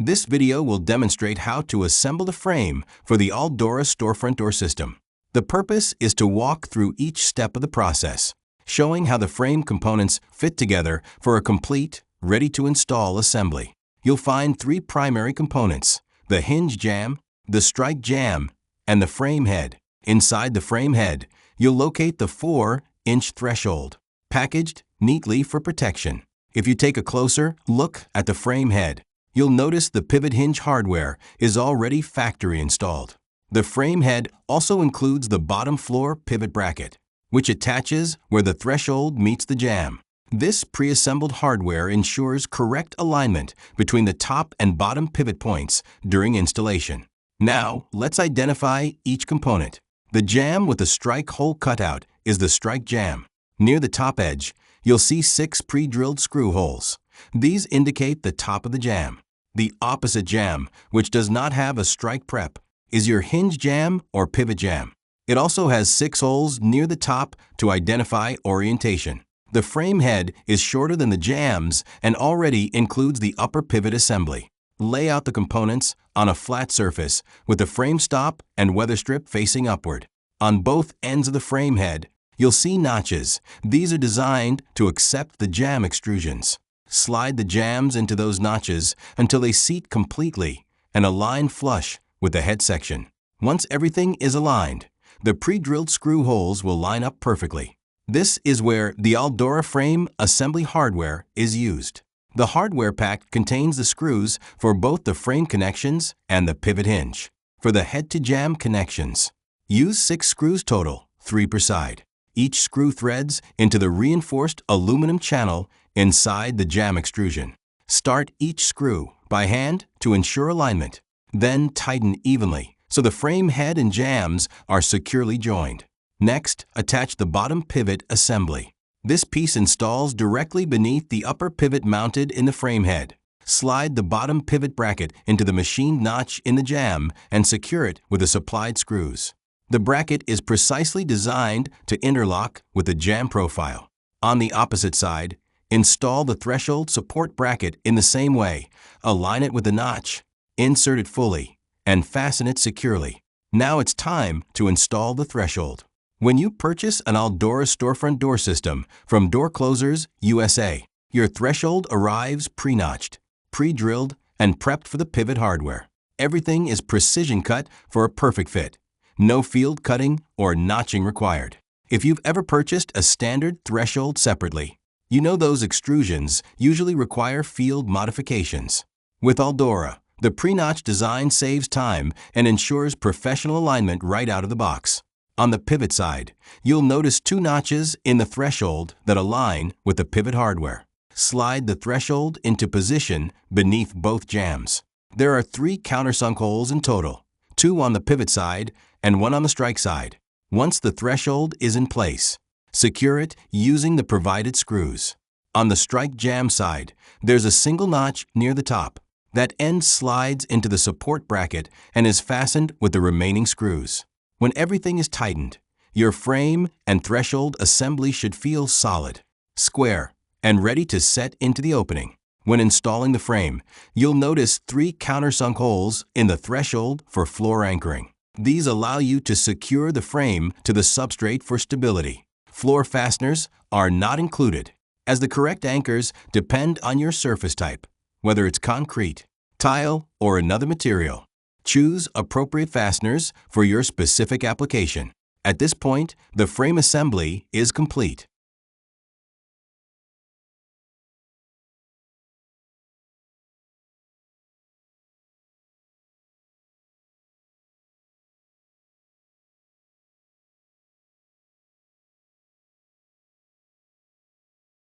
This video will demonstrate how to assemble the frame for the Aldora Storefront door system. The purpose is to walk through each step of the process, showing how the frame components fit together for a complete, ready-to-install assembly. You'll find three primary components: the hinge jamb, the strike jamb, and the frame head. Inside the frame head, you'll locate the 4-inch threshold, packaged neatly for protection. If you take a closer look at the frame head, you'll notice the pivot hinge hardware is already factory installed. The frame head also includes the bottom floor pivot bracket, which attaches where the threshold meets the jamb. This pre-assembled hardware ensures correct alignment between the top and bottom pivot points during installation. Now, let's identify each component. The jamb with the strike hole cutout is the strike jamb. Near the top edge, you'll see 6 pre-drilled screw holes. These indicate the top of the jamb. The opposite jamb, which does not have a strike prep, is your hinge jamb or pivot jamb. It also has 6 holes near the top to identify orientation. The frame head is shorter than the jambs and already includes the upper pivot assembly. Lay out the components on a flat surface with the frame stop and weather strip facing upward. On both ends of the frame head, you'll see notches. These are designed to accept the jamb extrusions. Slide the jambs into those notches until they seat completely and align flush with the head section. Once everything is aligned, the pre-drilled screw holes will line up perfectly. This is where the Aldora frame assembly hardware is used. The hardware pack contains the screws for both the frame connections and the pivot hinge. For the head-to-jamb connections, use 6 screws total, 3 per side. Each screw threads into the reinforced aluminum channel inside the jamb extrusion. Start each screw by hand to ensure alignment. Then tighten evenly so the frame head and jambs are securely joined. Next, attach the bottom pivot assembly. This piece installs directly beneath the upper pivot mounted in the frame head. Slide the bottom pivot bracket into the machined notch in the jamb and secure it with the supplied screws. The bracket is precisely designed to interlock with the jamb profile. On the opposite side, install the threshold support bracket in the same way. Align it with the notch, insert it fully, and fasten it securely. Now it's time to install the threshold. When you purchase an Aldora Storefront door system from Door Closers USA, your threshold arrives pre-notched, pre-drilled, and prepped for the pivot hardware. Everything is precision cut for a perfect fit. No field cutting or notching required. If you've ever purchased a standard threshold separately, you know those extrusions usually require field modifications. With Aldora, the pre-notch design saves time and ensures professional alignment right out of the box. On the pivot side, you'll notice 2 notches in the threshold that align with the pivot hardware. Slide the threshold into position beneath both jambs. There are 3 countersunk holes in total, 2 on the pivot side and 1 on the strike side. Once the threshold is in place, secure it using the provided screws. On the strike jamb side, there's a single notch near the top. That end slides into the support bracket and is fastened with the remaining screws. When everything is tightened, your frame and threshold assembly should feel solid, square, and ready to set into the opening. When installing the frame, you'll notice 3 countersunk holes in the threshold for floor anchoring. These allow you to secure the frame to the substrate for stability. Floor fasteners are not included, as the correct anchors depend on your surface type, whether it's concrete, tile, or another material. Choose appropriate fasteners for your specific application. At this point, the frame assembly is complete.